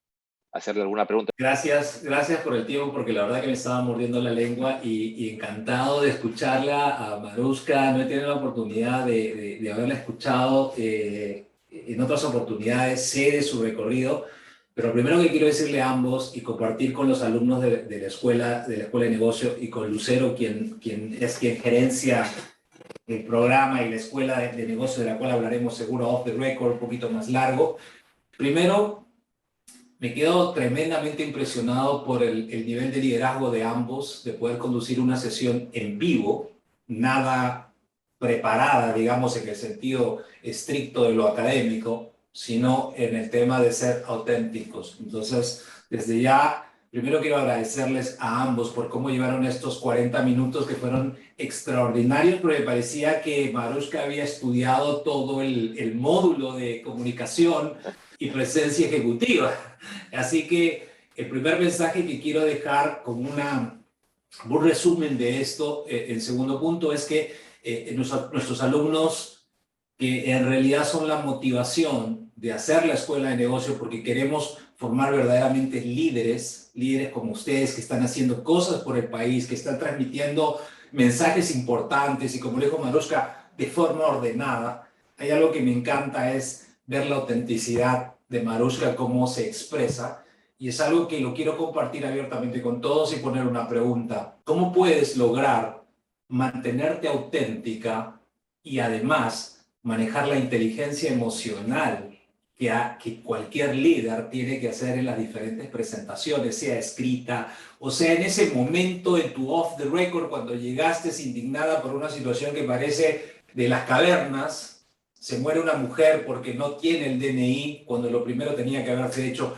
hacerle alguna pregunta. Gracias, gracias por el tiempo, porque la verdad que me estaba mordiendo la lengua y encantado de escucharla a Marushka. No he tenido la oportunidad de haberla escuchado en otras oportunidades, sé de su recorrido, pero lo primero que quiero decirle a ambos y compartir con los alumnos de la escuela de negocio y con Lucero, quien gerencia el programa y la escuela de negocio, de la cual hablaremos seguro off the record, un poquito más largo. Primero, me quedo tremendamente impresionado por el nivel de liderazgo de ambos, de poder conducir una sesión en vivo, nada preparada, digamos, en el sentido estricto de lo académico, sino en el tema de ser auténticos. Entonces, desde ya, primero quiero agradecerles a ambos por cómo llevaron estos 40 minutos que fueron extraordinarios, porque parecía que Marushka había estudiado todo el módulo de comunicación y presencia ejecutiva. Así que el primer mensaje que quiero dejar como un resumen de esto, el segundo punto, es que nuestros alumnos, que en realidad son la motivación de hacer la escuela de negocio, porque queremos formar verdaderamente líderes como ustedes, que están haciendo cosas por el país, que están transmitiendo mensajes importantes y, como le dijo Marushka, de forma ordenada. Hay algo que me encanta, es ver la autenticidad de Marushka, cómo se expresa, y es algo que lo quiero compartir abiertamente con todos y poner una pregunta. ¿Cómo puedes lograr mantenerte auténtica y además manejar la inteligencia emocional que cualquier líder tiene que hacer en las diferentes presentaciones, sea escrita o sea en ese momento en tu off the record, cuando llegaste indignada por una situación que parece de las cavernas? Se muere una mujer porque no tiene el DNI cuando lo primero tenía que haberse hecho.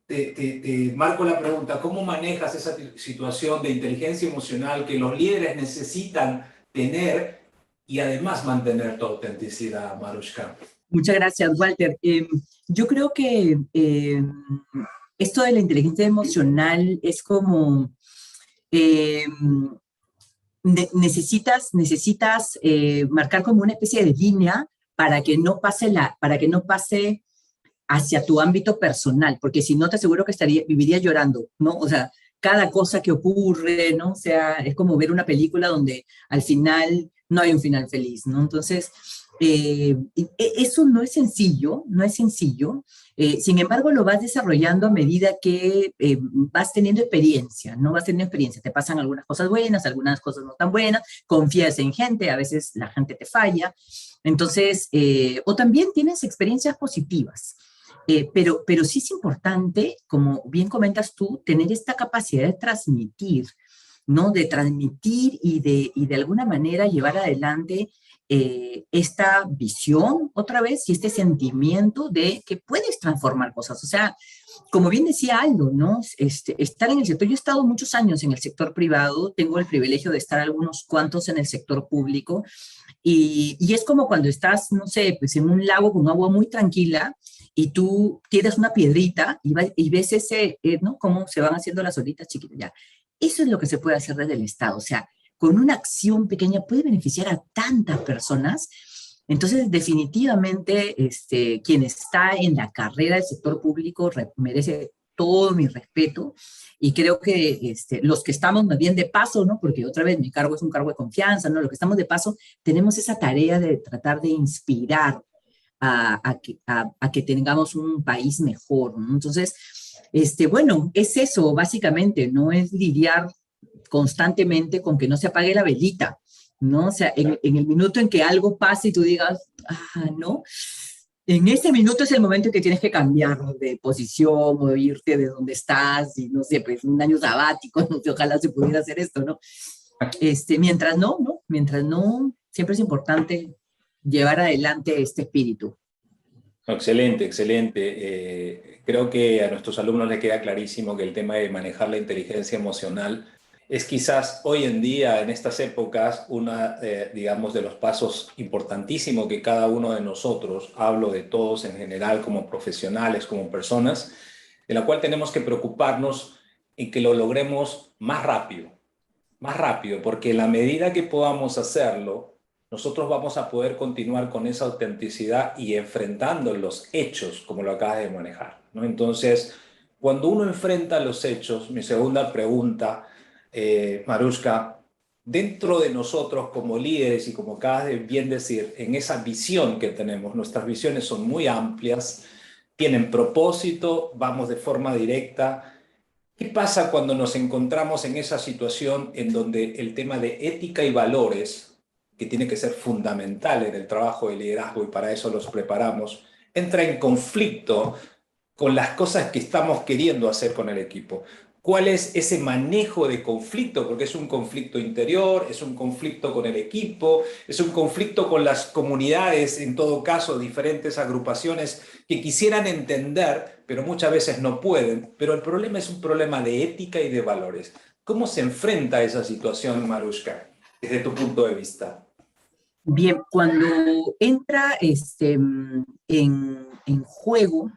Te marco la pregunta: ¿cómo manejas esa situación de inteligencia emocional que los líderes necesitan tener y además mantener tu autenticidad, Marushka? Muchas gracias, Walter. Yo creo que esto de la inteligencia emocional es como eh, necesitas marcar como una especie de línea para que no pase hacia tu ámbito personal, porque si no te aseguro que viviría llorando, ¿no? O sea, cada cosa que ocurre, ¿no? O sea, es como ver una película donde al final no hay un final feliz, ¿no? Entonces, eso no es sencillo, no es sencillo. Sin embargo, lo vas desarrollando a medida que vas teniendo experiencia, ¿no? Vas teniendo experiencia. Te pasan algunas cosas buenas, algunas cosas no tan buenas, confías en gente, a veces la gente te falla. Entonces, o también tienes experiencias positivas. Pero sí es importante, como bien comentas tú, tener esta capacidad de transmitir, ¿no? De transmitir y de alguna manera llevar adelante esta visión otra vez y este sentimiento de que puedes transformar cosas. O sea, como bien decía Aldo, ¿no? Estar en el sector, yo he estado muchos años en el sector privado, tengo el privilegio de estar algunos cuantos en el sector público, y es como cuando estás, no sé, pues en un lago con agua muy tranquila y tú tienes una piedrita y ves ¿no? Cómo se van haciendo las olitas chiquitas. Ya. Eso es lo que se puede hacer desde el Estado. O sea, con una acción pequeña puede beneficiar a tantas personas. Entonces, definitivamente, quien está en la carrera del sector público merece todo mi respeto, y creo que los que estamos más bien de paso, ¿no? Porque otra vez mi cargo es un cargo de confianza, ¿no? Los que estamos de paso tenemos esa tarea de tratar de inspirar a que tengamos un país mejor, ¿no? Entonces, bueno, es eso, básicamente, no es lidiar constantemente con que no se apague la velita, ¿no? O sea, en el minuto en que algo pase y tú digas, no, en ese minuto es el momento en que tienes que cambiar de posición o irte de donde estás y no sé, pues un año sabático, no sé, ojalá se pudiera hacer esto, ¿no? Mientras no, siempre es importante llevar adelante este espíritu. Excelente, excelente. Creo que a nuestros alumnos les queda clarísimo que el tema de manejar la inteligencia emocional es quizás hoy en día, en estas épocas, digamos, de los pasos importantísimos que cada uno de nosotros, hablo de todos en general como profesionales, como personas, de la cual tenemos que preocuparnos en que lo logremos más rápido, porque en la medida que podamos hacerlo, nosotros vamos a poder continuar con esa autenticidad y enfrentando los hechos, como lo acabas de manejar, ¿no? Entonces, cuando uno enfrenta los hechos, mi segunda pregunta, Marushka, dentro de nosotros como líderes y como acabas de bien decir, en esa visión que tenemos, nuestras visiones son muy amplias, tienen propósito, vamos de forma directa. ¿Qué pasa cuando nos encontramos en esa situación en donde el tema de ética y valores, que tiene que ser fundamental en el trabajo de liderazgo y para eso los preparamos, entra en conflicto con las cosas que estamos queriendo hacer con el equipo? ¿Cuál es ese manejo de conflicto? Porque es un conflicto interior, es un conflicto con el equipo, es un conflicto con las comunidades, en todo caso, diferentes agrupaciones que quisieran entender, pero muchas veces no pueden. Pero el problema es un problema de ética y de valores. ¿Cómo se enfrenta a esa situación, Marushka, desde tu punto de vista? Bien, cuando entra en juego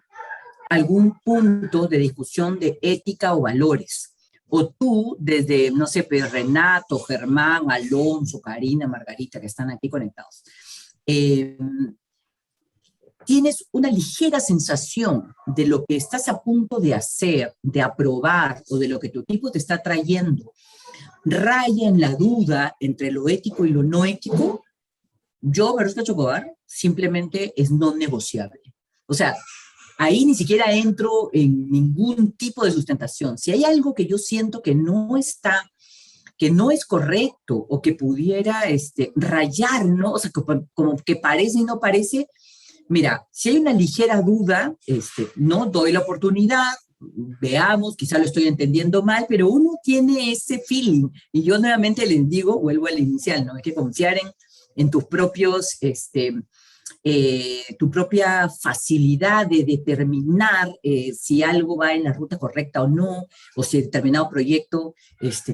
algún punto de discusión de ética o valores, o tú desde, no sé, pues Renato, Germán, Alonso, Karina, Margarita, que están aquí conectados, tienes una ligera sensación de lo que estás a punto de hacer, de aprobar, o de lo que tu equipo te está trayendo, raya en la duda entre lo ético y lo no ético, yo, Marushka Chocobar, simplemente es no negociable. O sea, ahí ni siquiera entro en ningún tipo de sustentación. Si hay algo que yo siento que no está, que no es correcto o que pudiera rayar, ¿no? O sea, como que parece y no parece, mira, si hay una ligera duda, no doy la oportunidad, veamos, quizá lo estoy entendiendo mal, pero uno tiene ese feeling. Y yo nuevamente les digo, vuelvo al inicial, ¿no? Hay que confiar en tus propios, tu propia facilidad de determinar si algo va en la ruta correcta o no, o si determinado proyecto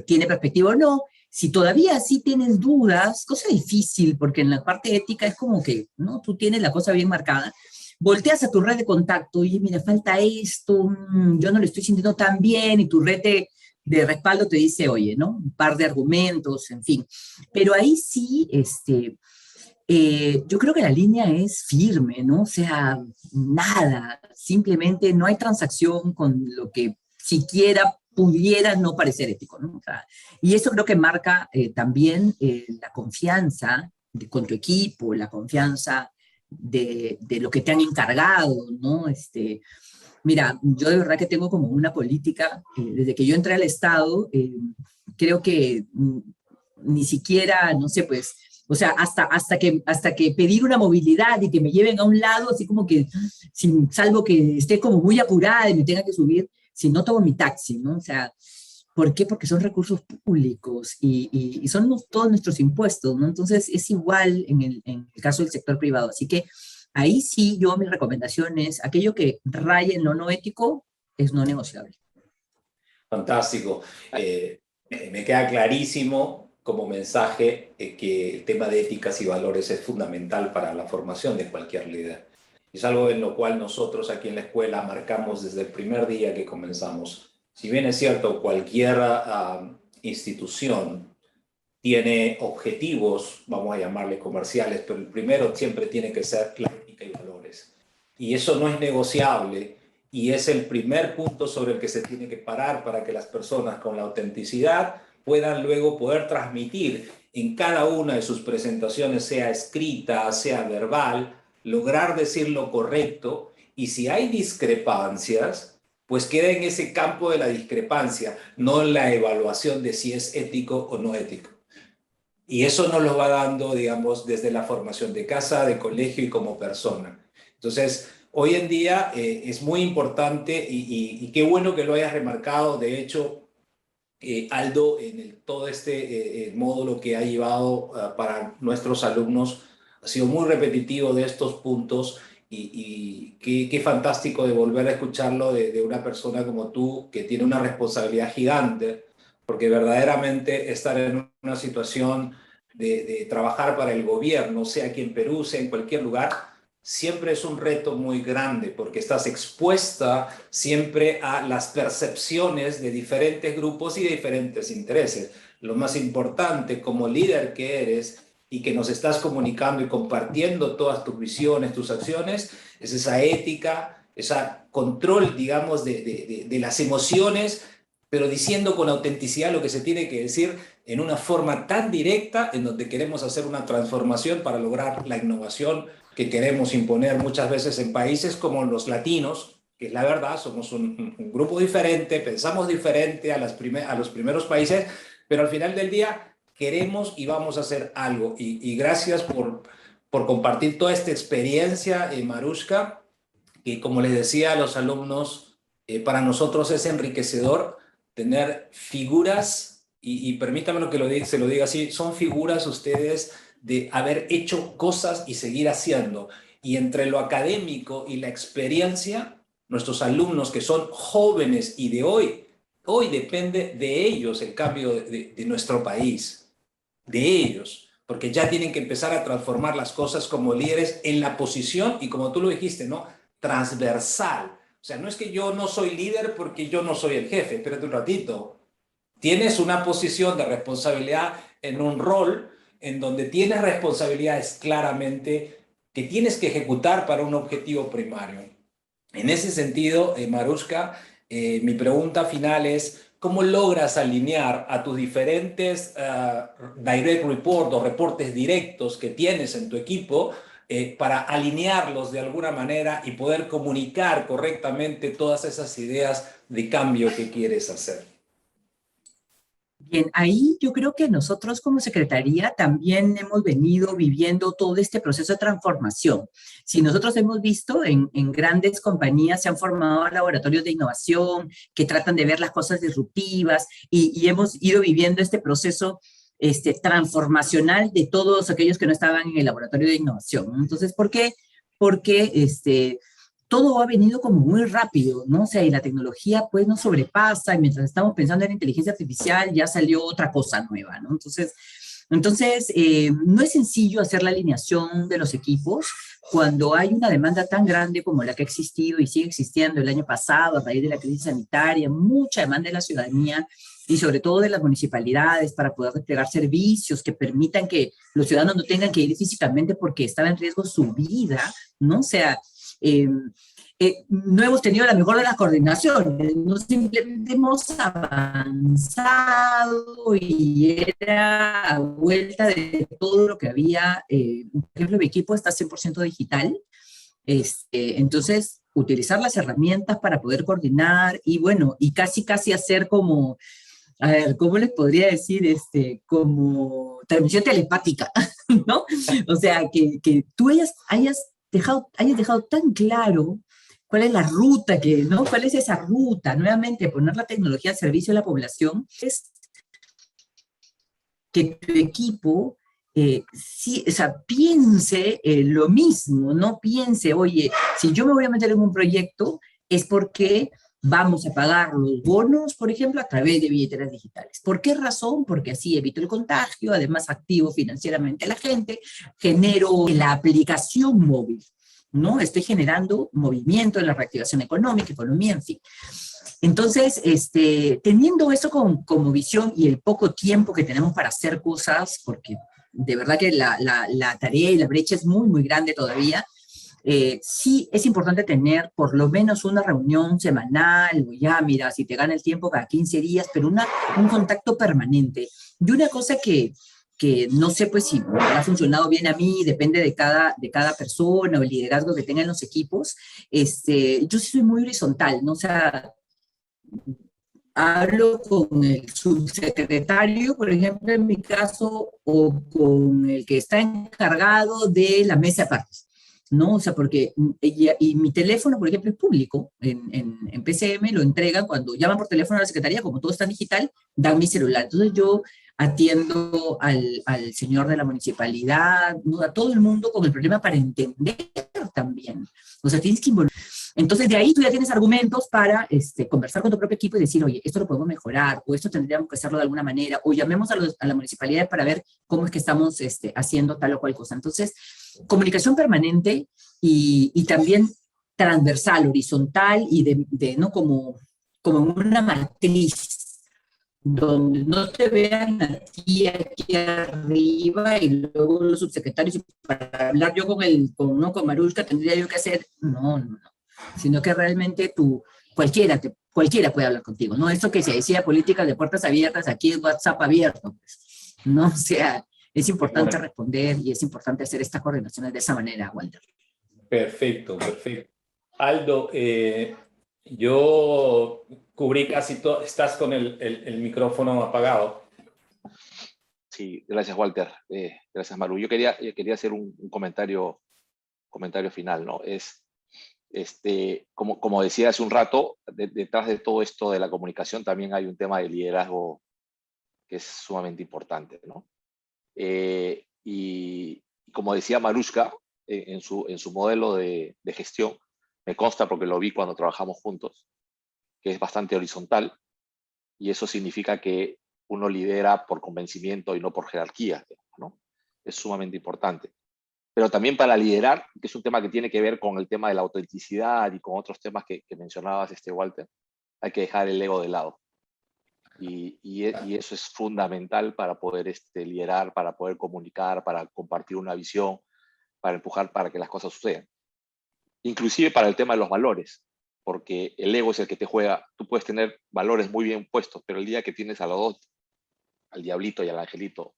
tiene perspectiva o no. Si todavía sí tienes dudas, cosa difícil, porque en la parte ética es como que, ¿no? Tú tienes la cosa bien marcada, volteas a tu red de contacto y mira, falta esto, yo no lo estoy sintiendo tan bien, y tu red de respaldo te dice, oye, ¿no? Un par de argumentos, en fin. Pero ahí sí, yo creo que la línea es firme, ¿no? O sea, nada, simplemente no hay transacción con lo que siquiera pudiera no parecer ético, ¿no? O sea, y eso creo que marca también la confianza con tu equipo, la confianza de lo que te han encargado, ¿no? Mira, yo de verdad que tengo como una política, desde que yo entré al Estado, creo que ni siquiera, no sé, pues, o sea, hasta que pedir una movilidad y que me lleven a un lado, así como que, salvo que esté como muy apurada y me tenga que subir, si no tomo mi taxi, ¿no? O sea, ¿por qué? Porque son recursos públicos y son todos nuestros impuestos, ¿no? Entonces es igual en el caso del sector privado. Así que ahí sí, yo mi recomendación es aquello que raye en lo no ético es no negociable. Fantástico. Me queda clarísimo como mensaje que el tema de éticas y valores es fundamental para la formación de cualquier líder. Es algo en lo cual nosotros aquí en la escuela marcamos desde el primer día que comenzamos. Si bien es cierto, cualquier institución tiene objetivos, vamos a llamarle comerciales, pero el primero siempre tiene que ser la ética y valores. Y eso no es negociable y es el primer punto sobre el que se tiene que parar para que las personas con la autenticidad puedan luego poder transmitir en cada una de sus presentaciones, sea escrita, sea verbal, lograr decir lo correcto, y si hay discrepancias, pues queda en ese campo de la discrepancia, no en la evaluación de si es ético o no ético. Y eso nos lo va dando, digamos, desde la formación de casa, de colegio y como persona. Entonces, hoy en día es muy importante y qué bueno que lo hayas remarcado. De hecho, Aldo, en todo este módulo que ha llevado para nuestros alumnos, ha sido muy repetitivo de estos puntos y qué fantástico de volver a escucharlo de una persona como tú, que tiene una responsabilidad gigante, porque verdaderamente estar en una situación de trabajar para el gobierno, sea aquí en Perú, sea en cualquier lugar, siempre es un reto muy grande, porque estás expuesta siempre a las percepciones de diferentes grupos y de diferentes intereses. Lo más importante como líder que eres y que nos estás comunicando y compartiendo todas tus visiones, tus acciones, es esa ética, ese control, digamos, de las emociones, pero diciendo con autenticidad lo que se tiene que decir en una forma tan directa en donde queremos hacer una transformación para lograr la innovación que queremos imponer muchas veces en países como los latinos, que es la verdad, somos un grupo diferente, pensamos diferente a los primeros países, pero al final del día queremos y vamos a hacer algo. Y gracias por compartir toda esta experiencia, Marushka, que como les decía a los alumnos, para nosotros es enriquecedor tener figuras, y permítame lo que se lo diga así, son figuras ustedes de haber hecho cosas y seguir haciendo. Y entre lo académico y la experiencia, nuestros alumnos que son jóvenes y de hoy depende de ellos el cambio de nuestro país, de ellos, porque ya tienen que empezar a transformar las cosas como líderes en la posición, y como tú lo dijiste, ¿no? Transversal. O sea, no es que yo no soy líder porque yo no soy el jefe, espérate un ratito. Tienes una posición de responsabilidad en un rol en donde tienes responsabilidades claramente que tienes que ejecutar para un objetivo primario. En ese sentido, Marushka, mi pregunta final es, ¿cómo logras alinear a tus diferentes direct report o reportes directos que tienes en tu equipo para alinearlos de alguna manera y poder comunicar correctamente todas esas ideas de cambio que quieres hacer? Bien, ahí yo creo que nosotros como Secretaría también hemos venido viviendo todo este proceso de transformación. Si nosotros hemos visto en grandes compañías se han formado laboratorios de innovación que tratan de ver las cosas disruptivas y hemos ido viviendo este proceso transformacional de todos aquellos que no estaban en el laboratorio de innovación. Entonces, ¿por qué? Porque todo ha venido como muy rápido, ¿no? O sea, y la tecnología pues nos sobrepasa, y mientras estamos pensando en la inteligencia artificial ya salió otra cosa nueva, ¿no? Entonces no es sencillo hacer la alineación de los equipos cuando hay una demanda tan grande como la que ha existido y sigue existiendo el año pasado a raíz de la crisis sanitaria, mucha demanda de la ciudadanía y sobre todo de las municipalidades para poder desplegar servicios que permitan que los ciudadanos no tengan que ir físicamente porque estaba en riesgo su vida, ¿no? O sea, no hemos tenido la mejor de las coordinaciones, no simplemente hemos avanzado y era a vuelta de todo lo que había. Por ejemplo, mi equipo está 100% digital, entonces utilizar las herramientas para poder coordinar y bueno, y casi hacer como, a ver, ¿cómo les podría decir? Como transmisión telepática, ¿no? O sea, que tú hayas dejado tan claro cuál es la ruta, ¿no? ¿Cuál es esa ruta? Nuevamente, poner la tecnología al servicio de la población es que tu equipo sí, o sea, piense lo mismo, no piense, oye, si yo me voy a meter en un proyecto es porque vamos a pagar los bonos, por ejemplo, a través de billeteras digitales. ¿Por qué razón? Porque así evito el contagio, además activo financieramente a la gente, genero la aplicación móvil, ¿no? Estoy generando movimiento en la reactivación económica, economía, en fin. Entonces, teniendo eso como visión y el poco tiempo que tenemos para hacer cosas, porque de verdad que la tarea y la brecha es muy, muy grande todavía, Sí es importante tener por lo menos una reunión semanal, o ya, mira, si te gana el tiempo cada 15 días, pero un contacto permanente. Y una cosa que no sé pues si me ha funcionado bien a mí, depende de cada persona o el liderazgo que tengan los equipos, yo sí soy muy horizontal, ¿no? O sea, hablo con el subsecretario, por ejemplo, en mi caso, o con el que está encargado de la mesa de partes, ¿no? O sea, porque, y mi teléfono, por ejemplo, es público, en PCM lo entregan cuando llaman por teléfono a la secretaría, como todo está digital, dan mi celular. Entonces yo atiendo al señor de la municipalidad, ¿no? A todo el mundo con el problema para entender también. O sea, tienes que involucrar. Entonces, de ahí tú ya tienes argumentos para conversar con tu propio equipo y decir, oye, esto lo podemos mejorar, o esto tendríamos que hacerlo de alguna manera, o llamemos a la municipalidad para ver cómo es que estamos haciendo tal o cual cosa. Entonces, comunicación permanente y también transversal, horizontal y no como una matriz, donde no te vean aquí arriba y luego los subsecretarios, y para hablar yo con Marushka tendría yo que hacer, no, sino que realmente cualquiera puede hablar contigo, ¿no? Esto que se decía políticas de puertas abiertas, aquí es WhatsApp abierto, pues, ¿no? O sea, es importante responder y es importante hacer estas coordinaciones de esa manera, Walter. Perfecto, perfecto. Aldo, yo cubrí casi todo. Estás con el micrófono apagado. Sí, gracias, Walter. Gracias, Maru. Yo quería hacer un comentario final, ¿no? Como decía hace un rato, detrás de todo esto de la comunicación también hay un tema de liderazgo que es sumamente importante, ¿no? Y como decía Marushka, en su modelo de gestión, me consta porque lo vi cuando trabajamos juntos, que es bastante horizontal, y eso significa que uno lidera por convencimiento y no por jerarquía, ¿no? Es sumamente importante. Pero también para liderar, que es un tema que tiene que ver con el tema de la autenticidad y con otros temas que mencionabas, Walter, hay que dejar el ego de lado. Y eso es fundamental para poder liderar, para poder comunicar, para compartir una visión, para empujar para que las cosas sucedan. Inclusive para el tema de los valores, porque el ego es el que te juega. Tú puedes tener valores muy bien puestos, pero el día que tienes a los dos, al diablito y al angelito,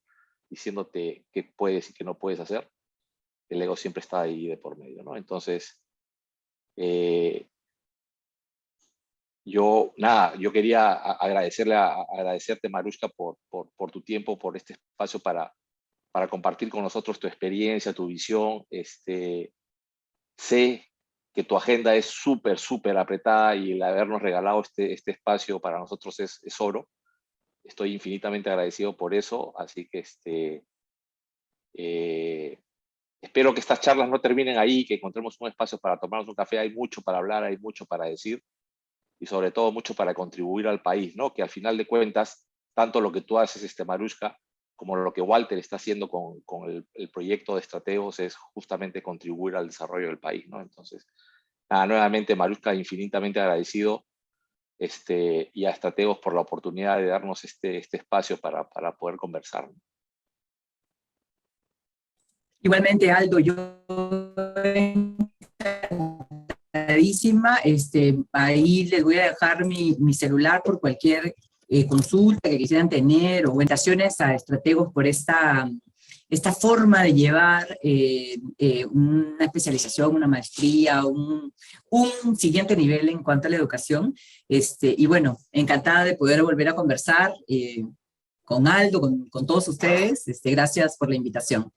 diciéndote qué puedes y qué no puedes hacer, el ego siempre está ahí de por medio, ¿no? Entonces, yo quería agradecerte, Marushka, por tu tiempo, por este espacio para compartir con nosotros tu experiencia, tu visión. Sé que tu agenda es súper, súper apretada y el habernos regalado este espacio para nosotros es oro. Estoy infinitamente agradecido por eso, así que espero que estas charlas no terminen ahí, que encontremos un espacio para tomarnos un café. Hay mucho para hablar, hay mucho para decir y sobre todo mucho para contribuir al país, ¿no? Que al final de cuentas, tanto lo que tú haces, Marushka, como lo que Walter está haciendo con el proyecto de Estrategos es justamente contribuir al desarrollo del país, ¿no? Entonces, nuevamente, Marushka, infinitamente agradecido y a Estrategos por la oportunidad de darnos este espacio para poder conversar, ¿no? Igualmente, Aldo, yo ahí les voy a dejar mi celular por cualquier consulta que quisieran tener o orientaciones a Estrategos por esta forma de llevar una especialización, una maestría, un siguiente nivel en cuanto a la educación. Y bueno, encantada de poder volver a conversar con Aldo, con todos ustedes. Gracias por la invitación.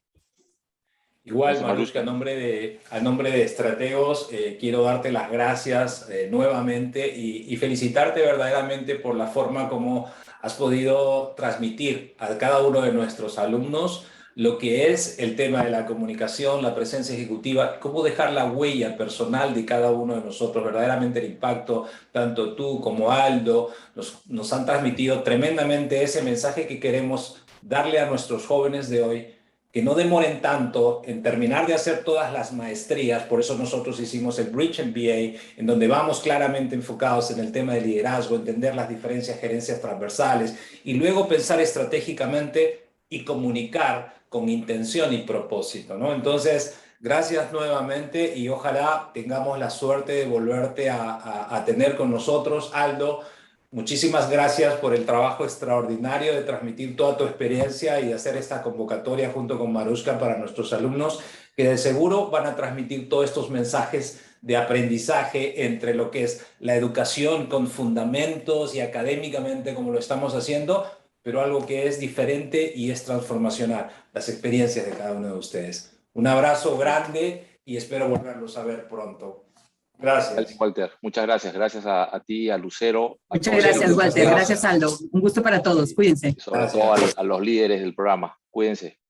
Igual, Marushka, al nombre de Estrategos, quiero darte las gracias nuevamente y felicitarte verdaderamente por la forma como has podido transmitir a cada uno de nuestros alumnos lo que es el tema de la comunicación, la presencia ejecutiva, cómo dejar la huella personal de cada uno de nosotros, verdaderamente el impacto, tanto tú como Aldo, nos han transmitido tremendamente ese mensaje que queremos darle a nuestros jóvenes de hoy, que no demoren tanto en terminar de hacer todas las maestrías. Por eso nosotros hicimos el Bridge MBA, en donde vamos claramente enfocados en el tema de liderazgo, entender las diferencias, gerencias transversales, y luego pensar estratégicamente y comunicar con intención y propósito, ¿no? Entonces, Gracias nuevamente y ojalá tengamos la suerte de volverte a tener con nosotros, Aldo. Muchísimas gracias por el trabajo extraordinario de transmitir toda tu experiencia y hacer esta convocatoria junto con Marushka para nuestros alumnos, que de seguro van a transmitir todos estos mensajes de aprendizaje entre lo que es la educación con fundamentos y académicamente como lo estamos haciendo, pero algo que es diferente y es transformacional, las experiencias de cada uno de ustedes. Un abrazo grande y espero volverlos a ver pronto. Gracias. Walter, muchas gracias. Gracias a ti, a Lucero. Muchas gracias, Walter. Gracias, Aldo. Un gusto para todos. Cuídense. Y sobre todo a los líderes del programa. Cuídense.